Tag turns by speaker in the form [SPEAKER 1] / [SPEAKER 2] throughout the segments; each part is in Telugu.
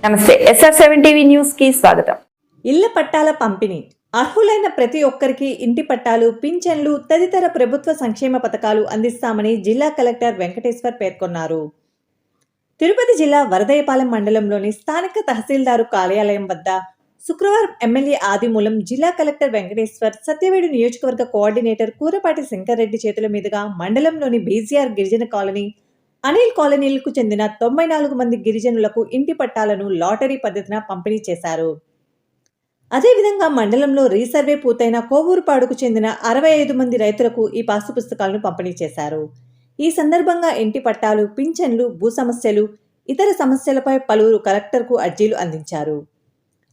[SPEAKER 1] నమస్తే, SR7 టీవీ న్యూస్ కి స్వాగతం.
[SPEAKER 2] ఇళ్ల పట్టాల పంపిణీ అర్హులైన ప్రతి ఒక్కరికి ఇంటి పట్టాలు, పింఛన్లు తదితర ప్రభుత్వ సంక్షేమ పథకాలు అందిస్తామని జిల్లా కలెక్టర్ వెంకటేశ్వర్ పేర్కొన్నారు. తిరుపతి జిల్లా వరదయ్యపాలెం మండలంలోని స్థానిక తహసీల్దారు కార్యాలయం వద్ద శుక్రవారం ఎమ్మెల్యే ఆదిమూలం, జిల్లా కలెక్టర్ వెంకటేశ్వర్, సత్యవేడు నియోజకవర్గ కోఆర్డినేటర్ కూరపాటి శంకర్రెడ్డి చేతుల మీదుగా మండలంలోని బీజీఆర్ గిరిజన కాలనీ, అనిల్ కాలనీలకు చెందిన 94 మంది గిరిజనులకు ఇంటి పట్టాలను లాటరీ పద్ధతిన పంపిణీ చేశారు. అదేవిధంగా మండలంలో రీసర్వే పూర్తయిన కోవూరుపాడుకు చెందిన 65 మంది రైతులకు ఈ పాసు పుస్తకాలను పంపిణీ చేశారు. ఈ సందర్భంగా ఇంటి పట్టాలు, పింఛన్లు, భూ సమస్యలు, ఇతర సమస్యలపై పలువురు కలెక్టర్కు అర్జీలు అందించారు.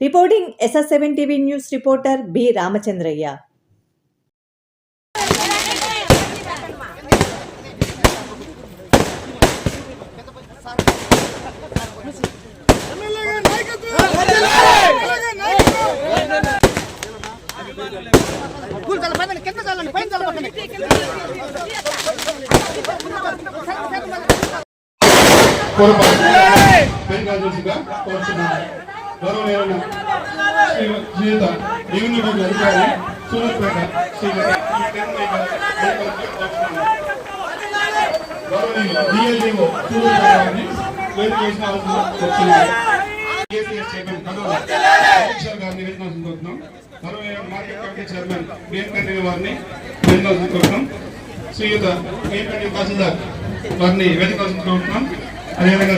[SPEAKER 2] Reporting SR7 TV news reporter B రామచంద్రయ్య.
[SPEAKER 3] వారిని వెతకాల్సిన కోరుతున్నాం. అదేవిధంగా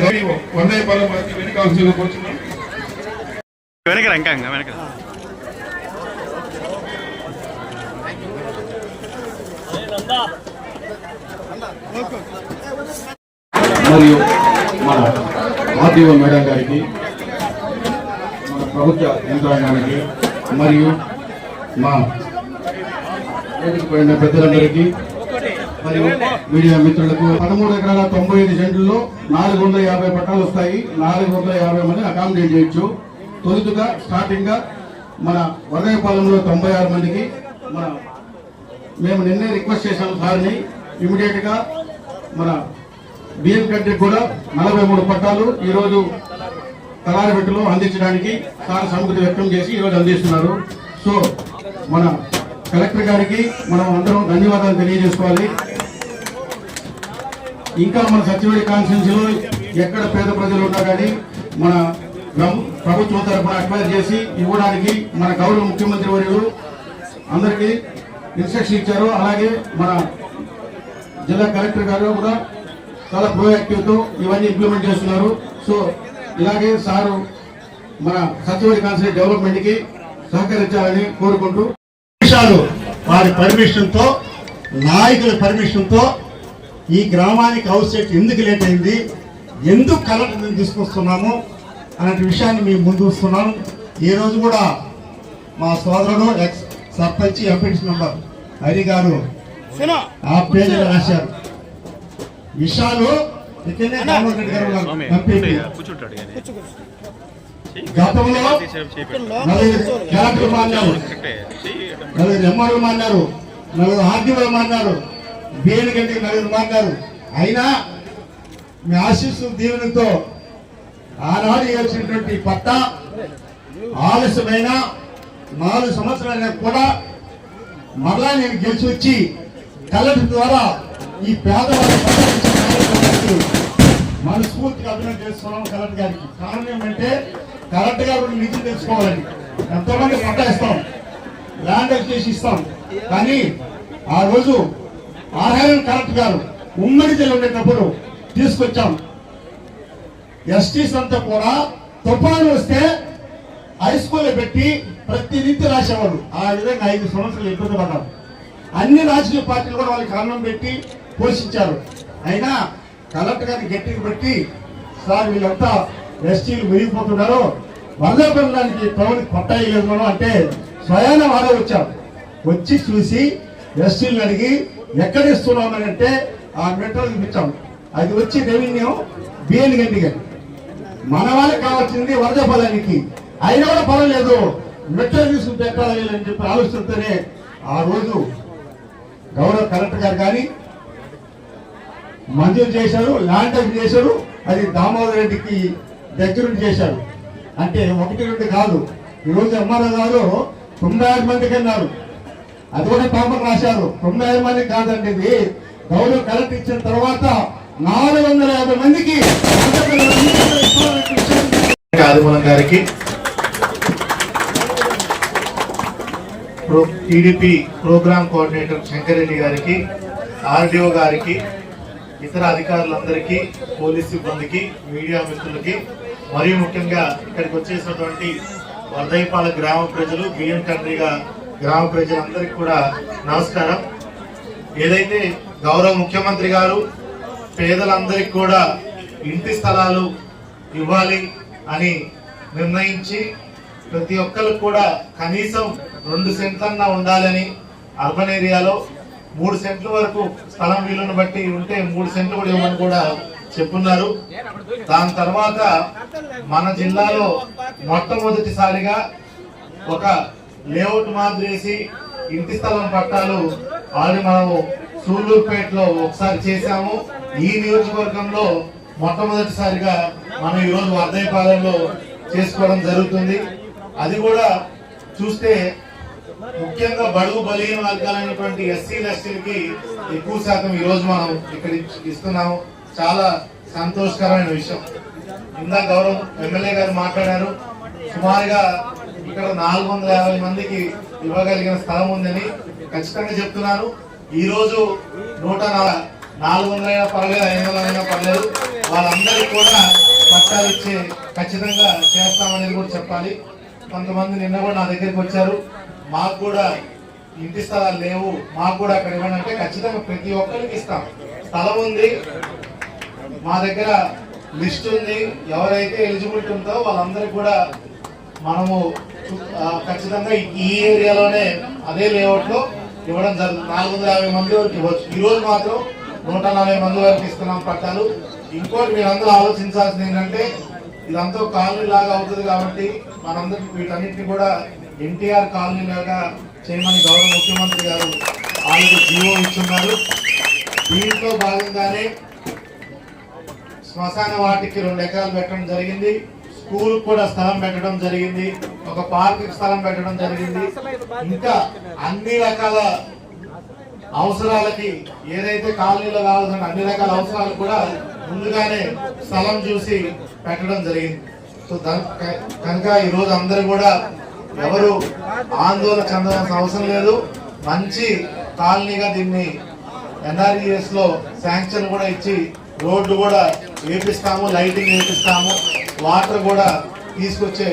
[SPEAKER 3] వరదయ్యపాలెం వారిని వెతకాల్సిన కోరుతున్నాం.
[SPEAKER 4] మరియు మన ఆర్డీఓ మేడం గారికి, మన ప్రభుత్వ యంత్రాంగానికి మరియు మా పోయిన పెద్దలందరికీ మరియు మీడియా మిత్రులకు 13 ఎకరాల 95 సెంట్లలో 450 పట్టాలు వస్తాయి. 450 మంది అకామిడేట్ చేయొచ్చు. తొలుతుగా స్టార్టింగ్ గా మన వరదయ్యపాలెంలో 96 మందికి మేము నిన్నే రిక్వెస్ట్ చేశాము సార్ని, ఇమీడియట్ గా మన బియ్యం కంటే కూడా 43 పట్టాలు ఈ రోజు తలారిపెట్టులో అందించడానికి సార్ సముద్రం వ్యక్తం చేసి ఈ రోజు అందిస్తున్నారు. సో మన కలెక్టర్ గారికి మనం అందరం ధన్యవాదాలు తెలియజేసుకోవాలి. ఇంకా మన సత్యవేడి కాన్స్టిట్యున్సీలో ఎక్కడ పేద ప్రజలు ఉన్నా కానీ మన ప్రభుత్వం తరఫున అక్వైర్ చేసి ఇవ్వడానికి మన గౌరవ ముఖ్యమంత్రి వర్యులు అందరికీ ఇన్స్ట్రక్షన్ ఇచ్చారు. అలాగే మన జిల్లా కలెక్టర్ గారు కూడా చాలా ప్రోయాక్టివ్తో ఇవన్నీ ఇంప్లిమెంట్ చేస్తున్నారు. సో ఇలాగే సారు మన సత్యవేడి కాన్స్టిట్యూన్సీ డెవలప్మెంట్ కి సహకరించాలని కోరుకుంటూ,
[SPEAKER 5] వారి పర్మిషన్ తో, నాయకుల పర్మిషన్ తో ఈ గ్రామానికి హౌస్ సెట్ ఎందుకు లేట్ అయింది, ఎందుకు కలెక్టర్ తీసుకొస్తున్నాము అనే విషయాన్ని మేము ముందు వస్తున్నాం. ఈ రోజు కూడా మా సోదరుడు X sarpanch MPT member Hari గారు ఆ పేజీలో రాశారు విషయాలు. ఇక్కడనే రామోహన్ రెడ్డి గారు ఎంపీ గతంలో 4 కలెక్టర్లు మారినారు, 4 ఎంఆర్ఓలు మారినారు, 4 ఆర్డీఓలు మారినారు, బిఎల్ గంటకి 4 మారినారు. అయినా మీ ఆశీస్సు దీవెనతో ఆనాడు ఇవ్వాల్సినటువంటి పట్టా ఆలస్యమైన 4 సంవత్సరాలైనా కూడా మరలా నేను గెలిచి వచ్చి కలెక్టర్ ద్వారా ఈ పేదవాళ్ళ మనస్ఫూర్తిగా అభినందన చేస్తున్నాం కలెక్టర్ గారికి. కారణం ఏమంటే కలెక్టర్ గారు నిధులు తెలుసుకోవాలని ఎంతోమంది పట్టా ఇస్తాం, ల్యాండ్ చేసి ఇస్తాం. కానీ ఆ రోజు ఆర్ఐఎన్ కలెక్టర్ గారు ఉమ్మడి జిల్లా ఉండేటప్పుడు తీసుకొచ్చాం. ఎస్టీస్ అంతా కూడా తుఫాను వస్తే హై స్కూల్లో పెట్టి ప్రతి నిత్య రాసేవాళ్ళు. ఆ విధంగా 5 సంవత్సరాలు ఇబ్బంది పడ్డారు. అన్ని రాజకీయ పార్టీలు కూడా వాళ్ళకి కారణం పెట్టి పోషించారు. అయినా కలెక్టర్ గారిని గట్టిగా పెట్టి, సార్ వీళ్ళంతా ఎస్టీలు మునిగిపోతున్నారు, వరదపడడానికి టౌన్కి పట్టాయలేదు మనం అంటే స్వయాన వాడే వచ్చారు. వచ్చి చూసి ఎస్టీలను అడిగి ఎక్కడ ఇస్తున్నామని అంటే ఆ మెట్రోలు చూపించాం. అది వచ్చి రెవెన్యూ బిఎల్ గంటి గారి మన వాళ్ళకి కావాల్సింది వరదపడానికి, అయినా కూడా పర్వాలేదు మెట్రో తీసుకుని పెట్టాలి అని చెప్పి ఆలోచనతోనే ఆ రోజు గౌరవ కలెక్టర్ గారు కానీ మంజూరు చేశారు, ల్యాండ్ చేశారు. అది దామోదర్ రెడ్డికి దగ్గరుండి చేశారు. అంటే 1-2 కాదు. ఈరోజు ఎంఆర్ఓ గారు 96 మందికి అన్నారు. అది కూడా పేపర్ రాశారు. 96 మందికి కాదండి, ఇది గౌరవ కలెక్టర్ ఇచ్చిన తర్వాత 450 మందికి
[SPEAKER 6] ఆదిమూలం గారికి, టీడీపీ ప్రోగ్రామ్ కోఆర్డినేటర్ శంకరెడ్డి గారికి, ఆర్డీఓ గారికి, ఇతర అధికారులందరికీ, పోలీస్ సిబ్బందికి, మీడియా మిత్రులకి, మరియు ముఖ్యంగా ఇక్కడికి వచ్చేసినటువంటి వర్ధైపాల గ్రామ ప్రజలు, బియ్యం తండ్రిగా గ్రామ ప్రజలందరికీ కూడా నమస్కారం. ఏదైతే గౌరవ ముఖ్యమంత్రి గారు పేదలందరికీ కూడా ఇంటి స్థలాలు ఇవ్వాలి అని నిర్ణయించి ప్రతి ఒక్కరికి కూడా కనీసం 2 సెంట్లన్నా ఉండాలని, అర్బన్ ఏరియాలో 3 సెంట్ల వరకు స్థలం వీలును బట్టి ఉంటే 3 సెంట్లు కూడా ఇవ్వమని కూడా చెప్పున్నారు. దాని తర్వాత మన జిల్లాలో మొట్టమొదటిసారిగా ఒక లేఅవుట్ మాదిరేసి ఇంటి స్థలం పట్టాలు ఆల్రెడీ మనము సూళ్ళూరుపేటలో ఒకసారి చేశాము. ఈ నియోజకవర్గంలో మొట్టమొదటిసారిగా మనం ఈరోజు వర్ధైపాలెంలో చేసుకోవడం జరుగుతుంది. అది కూడా చూస్తే ముఖ్యంగా బడుగు బలహీన వర్గాలైనటువంటి ఎస్సీలు ఎస్టీలకి ఎక్కువ శాతం ఈ రోజు మనం ఇక్కడ ఇస్తున్నాము. చాలా సంతోషకరమైన విషయం. ఇందాక గౌరవ ఎమ్మెల్యే గారు మాట్లాడారు, సుమారుగా ఇక్కడ 450 మందికి ఇవ్వగలిగిన స్థలం ఉందని. ఖచ్చితంగా చెప్తున్నాను, ఈ రోజు 400 అయినా పర్లేదు, 500 అయినా పర్లేదు, వాళ్ళందరికీ కూడా పట్టాలు ఇచ్చే ఖచ్చితంగా చేస్తామనేది కూడా చెప్పాలి. కొంతమంది నిన్న కూడా నా దగ్గరికి వచ్చారు, మాకు కూడా ఇంటి స్థలాలు లేవు, మాకు కూడా అక్కడ ఇవ్వండి అంటే ఖచ్చితంగా ప్రతి ఒక్కరికి ఇస్తాం. స్థలం ఉంది, మా దగ్గర లిస్ట్ ఉంది, ఎవరైతే ఎలిజిబిలిటీ ఉందో వాళ్ళందరికీ కూడా మనము ఖచ్చితంగా ఈ ఏరియాలోనే అదే లేఅవుట్ లో ఇవ్వడం జరుగుతుంది. 450 మంది వరకు ఇవ్వచ్చు. ఈ రోజు మాత్రం 140 మంది వరకు ఇస్తున్నాం పట్టాలు. ఇంకోటి మీరందరూ ఆలోచించాల్సింది ఏంటంటే, ఇదంతా కాలనీ లాగా అవుతుంది కాబట్టి మనందరికి వీటన్నిటిని కూడా ఎన్టీఆర్ కాలనీ లాగా చేయమని గౌరవ ముఖ్యమంత్రి గారు ఆల్రెడీ జీవో ఇచ్చున్నారు. దీంట్లో భాగంగానే శ్మశాన వాటికి 2 ఎకరాలు పెట్టడం జరిగింది, స్కూల్ కూడా స్థలం పెట్టడం జరిగింది, ఒక పార్క్ స్థలం పెట్టడం జరిగింది. ఇంకా అన్ని రకాల అవసరాలకి ఏదైతే కాలనీలో కావాల్సిన అన్ని రకాల అవసరాలు కూడా ముందుగానే స్థలం చూసి పెట్టడం జరిగింది. సో కనుక ఈరోజు అందరూ కూడా ఎవరు ఆందోళన చెందాల్సిన అవసరం లేదు. మంచి కాలనీగా దీన్ని ఎన్ఆర్ఈఎస్ లో శాంక్షన్ కూడా ఇచ్చి రోడ్డు కూడా వేపిస్తాము, లైటింగ్ వేపిస్తాము, వాటర్ కూడా తీసుకొచ్చే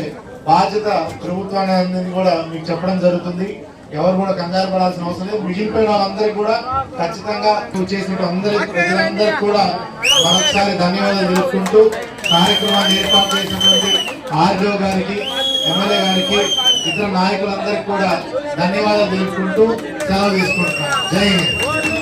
[SPEAKER 6] బాధ్యత ప్రభుత్వాన్ని కూడా మీకు చెప్పడం జరుగుతుంది. ఎవరు కూడా కంగారు పడాల్సిన అవసరం లేదు. మిగిలిపోయిన వాళ్ళందరికీ కూడా ఖచ్చితంగా చేసిన ప్రజలందరికీ కూడా మరొకసారి ధన్యవాదాలు తెలుపుకుంటూ కార్యక్రమాన్ని ఏర్పాటు చేసినటువంటి ఆర్డీఓ గారికి, ఎమ్మెల్యే గారికి, ఇతర నాయకులందరికీ కూడా ధన్యవాదాలు తెలుపుకుంటూ సెలవు తీసుకుంటున్నాం. జై హింద్.